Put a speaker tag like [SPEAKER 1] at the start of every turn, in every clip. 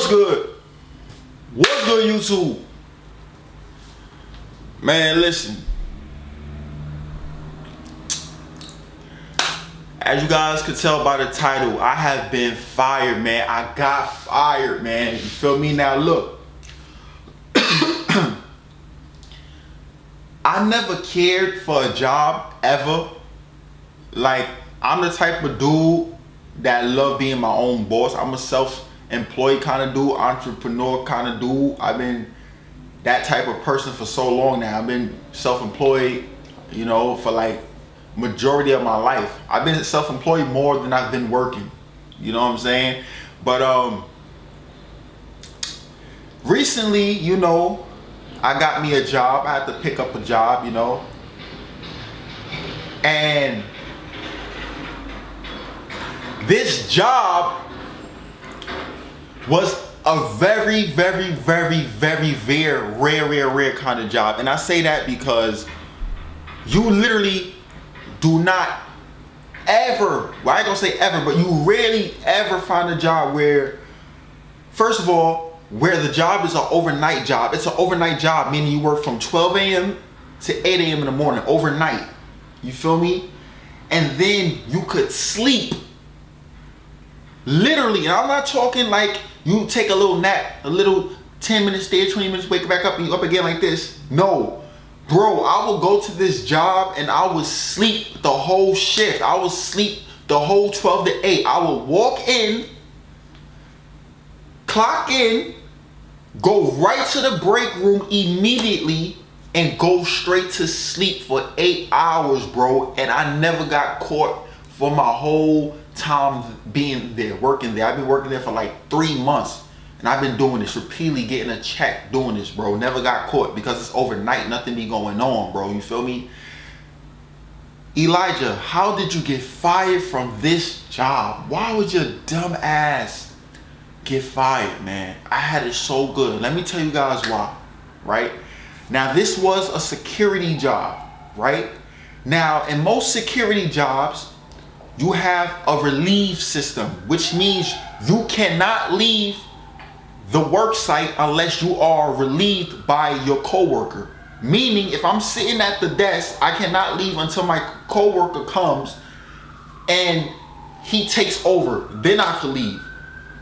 [SPEAKER 1] What's good? What's good, YouTube? Man, listen. As you guys could tell by the title, I have been fired, man. I got fired, man. You feel me? Now, look. I never cared for a job, ever. Like, I'm the type of dude that love being my own boss. I'm a self-employed kind of dude, entrepreneur kind of dude. I've been that type of person for so long now. I've been self-employed, you know, for like majority of my life. I've been self-employed more than I've been working. You know what I'm saying? But recently, you know, I got me a job. I had to pick up a job, you know. And this job was a very rare kind of job. And I say that because you literally do not ever, well, I ain't gonna say ever, but you rarely ever find a job where, first of all, where the job is an overnight job. It's an overnight job, meaning you work from 12 a.m. to 8 a.m. in the morning, overnight. You feel me? And then you could sleep. Literally, and I'm not talking like you take a little nap, a little 10 minutes there, 20 minutes, wake back up and you up again like this. No. Bro, I will go to this job and I would sleep the whole shift. I would sleep the whole 12 to 8. I would walk in, clock in, go right to the break room immediately, and go straight to sleep for 8 hours, bro. And I never got caught for my whole time being there, working there. I've been working there for like 3 months. And I've been doing this, repeatedly getting a check, doing this, bro. Never got caught because it's overnight. Nothing be going on, bro. You feel me? Elijah, how did you get fired from this job? Why would your dumb ass get fired, man? I had it so good. Let me tell you guys why, right? Now, this was a security job, right? Now, in most security jobs, you have a relief system, which means you cannot leave the work site unless you are relieved by your coworker. Meaning, if I'm sitting at the desk, I cannot leave until my coworker comes and he takes over. Then I can leave.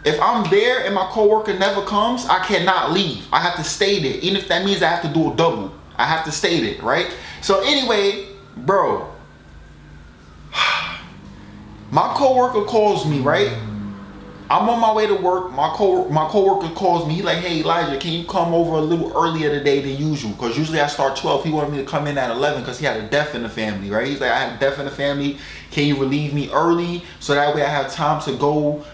[SPEAKER 1] If I'm there and my coworker never comes, I cannot leave. I have to stay there. Even if that means I have to do a double, I have to stay there, right? So anyway, bro, my coworker calls me, right? I'm on my way to work. My coworker calls me. He like, hey, Elijah, can you come over a little earlier today than usual? Because usually I start 12. He wanted me to come in at 11 because he had a death in the family, right? He's like, I had a death in the family. Can you relieve me early so that way I have time to go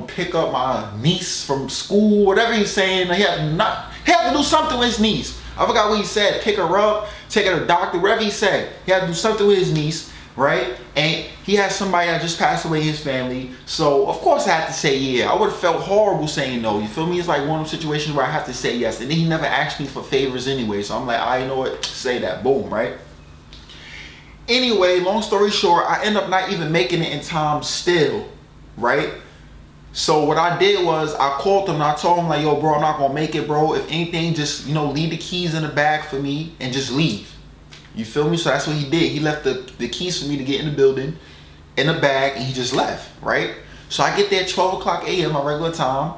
[SPEAKER 1] pick up my niece from school? Whatever he's saying. He had to do something with his niece. I forgot what he said. Pick her up, take her to the doctor, whatever he said. He had to do something with his niece, right? And he had somebody that just passed away in his family. So, of course, I had to say yeah. I would have felt horrible saying no. You feel me? It's like one of those situations where I have to say yes. And then he never asked me for favors anyway. So I'm like, I know what, say that. Boom, right? Anyway, long story short, I end up not even making it in time still, right? So what I did was I called him and I told him like, yo, bro, I'm not going to make it, bro. If anything, just, you know, leave the keys in the bag for me and just leave. You feel me? So that's what he did. He left the keys for me to get in the building, in the bag, and he just left, right? So I get there at 12 o'clock a.m., my regular time.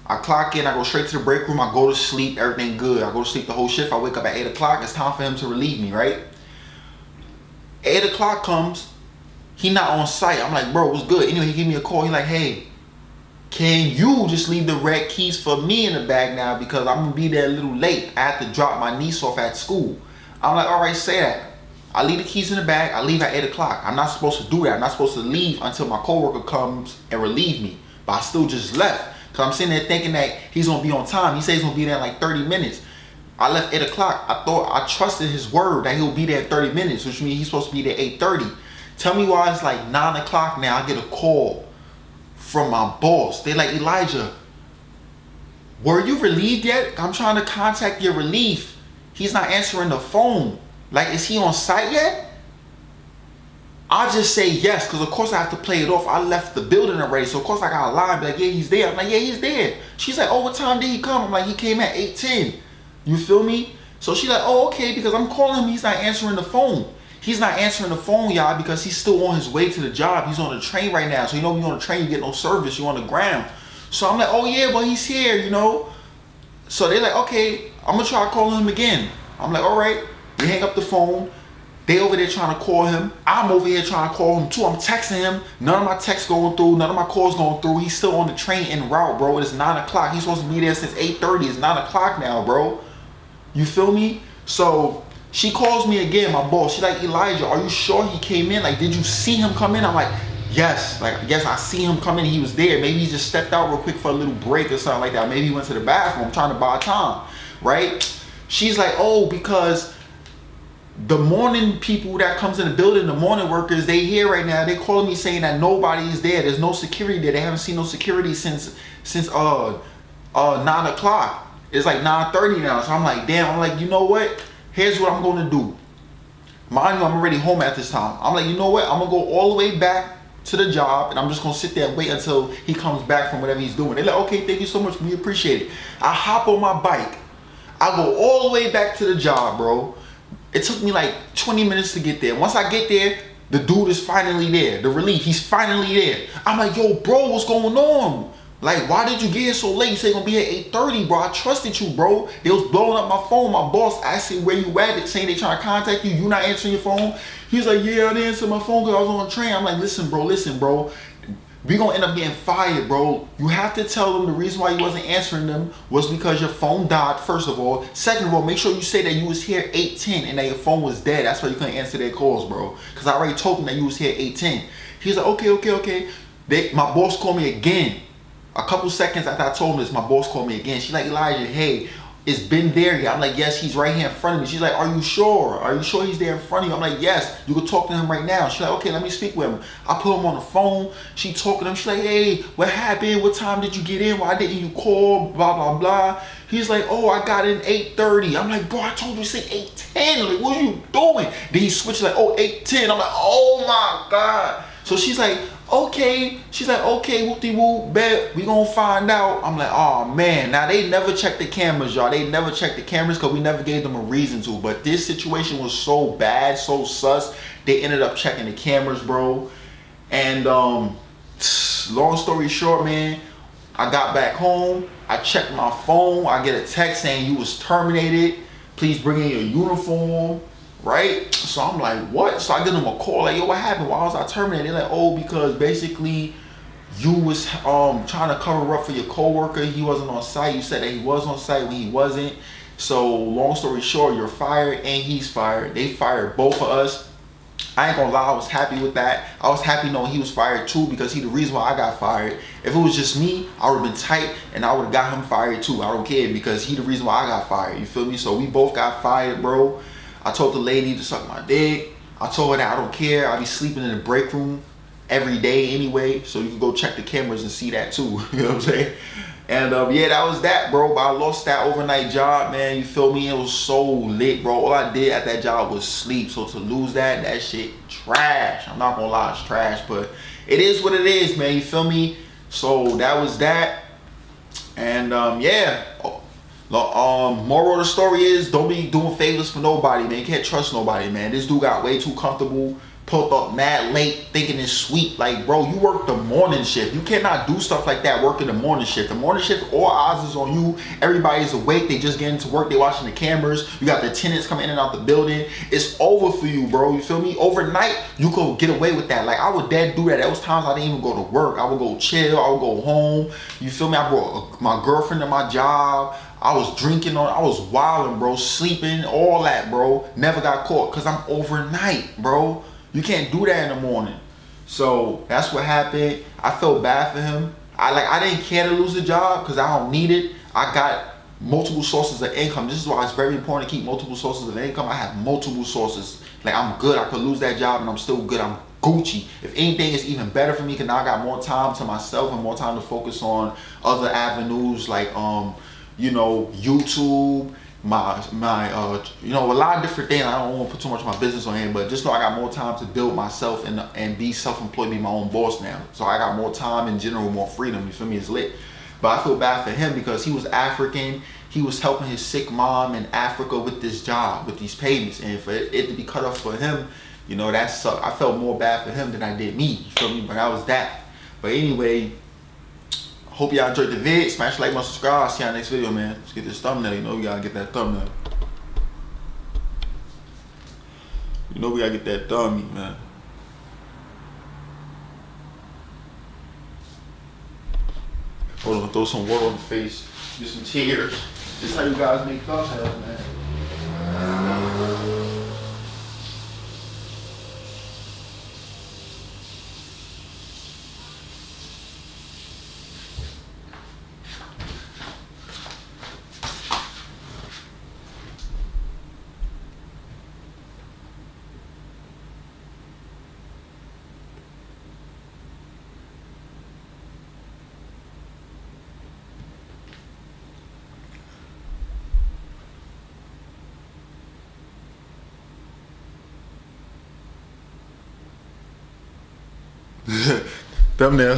[SPEAKER 1] I clock in, I go straight to the break room, I go to sleep, everything good. I go to sleep the whole shift, I wake up at 8 o'clock, it's time for him to relieve me, right? 8 o'clock comes, he not on site. I'm like, bro, what's good? Anyway, he give me a call, he like, hey, can you just leave the red keys for me in the bag now because I'm gonna be there a little late. I have to drop my niece off at school. I'm like, all right, say that. I leave the keys in the bag. I leave at 8 o'clock. I'm not supposed to do that. I'm not supposed to leave until my coworker comes and relieve me. But I still just left. Because I'm sitting there thinking that he's going to be on time. He says he's going to be there in like 30 minutes. I left 8 o'clock. I trusted his word that he'll be there in 30 minutes, which means he's supposed to be there 8:30. Tell me why it's like 9 o'clock now. I get a call from my boss. They're like, Elijah, were you relieved yet? I'm trying to contact your relief. He's not answering the phone. Like, is he on site yet? I just say yes, because of course I have to play it off. I left the building already, so of course I gotta lie and be like, yeah, he's there. I'm like, yeah, he's there. She's like, oh, what time did he come? I'm like, he came at 8:10. You feel me? So she's like, oh, okay, because I'm calling him, he's not answering the phone. He's not answering the phone, y'all, because he's still on his way to the job. He's on the train right now. So you know when you're on the train, you get no service, you're on the ground. So I'm like, oh yeah, but he's here, you know? So they're like, okay, I'm gonna try calling him again. I'm like, all right. We hang up the phone. They over there trying to call him. I'm over here trying to call him too. I'm texting him. None of my texts going through. None of my calls going through. He's still on the train en route, bro. It's 9 o'clock. He's supposed to be there since 8:30. It's 9 o'clock now, bro. You feel me? So she calls me again, my boss. She like, Elijah, are you sure he came in? Like, did you see him come in? I'm like, yes. Like, yes, I see him come in. He was there. Maybe he just stepped out real quick for a little break or something like that. Maybe he went to the bathroom. I'm trying to buy time, right? She's like, oh, because the morning people that comes in the building, the morning workers, they here right now. They calling me saying that nobody is there. There's no security there. They haven't seen no security since 9 o'clock. It's like 9:30 now. So I'm like, damn. I'm like, you know what? Here's what I'm gonna do. Mind you, I'm already home at this time. I'm like, you know what? I'm gonna go all the way back to the job, and I'm just gonna sit there and wait until he comes back from whatever he's doing. They're like, okay, thank you so much. We appreciate it. I hop on my bike. I go all the way back to the job, bro. It took me like 20 minutes to get there. Once I get there, the dude is finally there. The relief, he's finally there. I'm like, yo, bro, what's going on? Like, why did you get here so late? You said you're gonna be here at 8:30, bro. I trusted you, bro. They was blowing up my phone. My boss asked me where you at, saying they trying to contact you. You not answering your phone? He's like, yeah, I didn't answer my phone because I was on a train. I'm like, listen, bro. We gonna end up getting fired, bro. You have to tell them the reason why you wasn't answering them was because your phone died, first of all. Second of all, make sure you say that you was here 8:10 and that your phone was dead. That's why you couldn't answer their calls, bro. Because I already told them that you was here 8:10. He's like, okay. My boss called me again. A couple seconds after I told him this, my boss called me again. She's like, Elijah, hey, it's been there yet? I'm like, yes, he's right here in front of me. She's like, are you sure? Are you sure he's there in front of you? I'm like, yes, you can talk to him right now. She's like, okay, let me speak with him. I put him on the phone. She talking to him. She's like, hey, what happened? What time did you get in? Why didn't you call? Blah, blah, blah. He's like, oh, I got in 8:30. I'm like, bro, I told you to say 8:10. Like, what are you doing? Then he switched like, oh, 8:10. I'm like, oh my God. So she's like, okay. She's like, okay, whoop-de-whoop, bet. We gonna find out. I'm like, oh man. Now they never checked the cameras, y'all. They never checked the cameras because we never gave them a reason to. But this situation was so bad, so sus. They ended up checking the cameras, bro. And long story short, man, I got back home. I checked my phone. I get a text saying you was terminated. Please bring in your uniform. Right? So I'm like, what? So I give them a call, like, yo, what happened? Why was I terminated? They're like, oh, because basically you was trying to cover up for your coworker. He wasn't on site. You said that he was on site when he wasn't. So long story short, you're fired and he's fired. They fired both of us. I ain't gonna lie, I was happy with that. I was happy knowing he was fired too, because he the reason why I got fired. If it was just me, I would have been tight and I would have got him fired too. I don't care, because he the reason why I got fired. You feel me? So we both got fired, bro. I told the lady to suck my dick. I told her that I don't care. I be sleeping in the break room every day anyway. So you can go check the cameras and see that too. You know what I'm saying? And yeah, that was that, bro. But I lost that overnight job, man. You feel me? It was so lit, bro. All I did at that job was sleep. So to lose that shit trash. I'm not gonna lie, it's trash. But it is what it is, man. You feel me? So that was that. And yeah. Moral of the story is, don't be doing favors for nobody, man. You can't trust nobody, man. This dude got way too comfortable, pulled up mad late, thinking it's sweet. Like, bro, you work the morning shift. You cannot do stuff like that working the morning shift. The morning shift, all eyes is on you. Everybody's awake. They just getting to work. They watching the cameras. You got the tenants coming in and out the building. It's over for you, bro. You feel me? Overnight, you could get away with that. Like, I would dead do that. There was times I didn't even go to work. I would go chill. I would go home. You feel me? I brought my girlfriend to my job. I was drinking I was wilding, bro, sleeping, all that, bro. Never got caught because I'm overnight, bro. You can't do that in the morning. So that's what happened. I felt bad for him. I didn't care to lose the job because I don't need it. I got multiple sources of income. This is why it's very important to keep multiple sources of income. I have multiple sources. Like, I'm good. I could lose that job and I'm still good. I'm Gucci. If anything, it's even better for me because now I got more time to myself and more time to focus on other avenues like you know, YouTube you know, a lot of different things. I don't want to put too much of my business on here, but just know I got more time to build myself and be self-employed, be my own boss now. So I got more time in general, more freedom. You feel me? It's lit. But I feel bad for him because he was African. He was helping his sick mom in Africa with this job, with these payments, and for it to be cut off for him, you know, that sucked. I felt more bad for him than I did me. You feel me? But that was that. But anyway, hope y'all enjoyed the vid. Smash like, subscribe. I'll see y'all next video, man. Let's get this thumbnail. You know we gotta get that thumbnail. You know we gotta get that dummy, man. Hold on, throw some water on the face. Get some tears. This is how you guys make thumbnails, man. Thumbnail.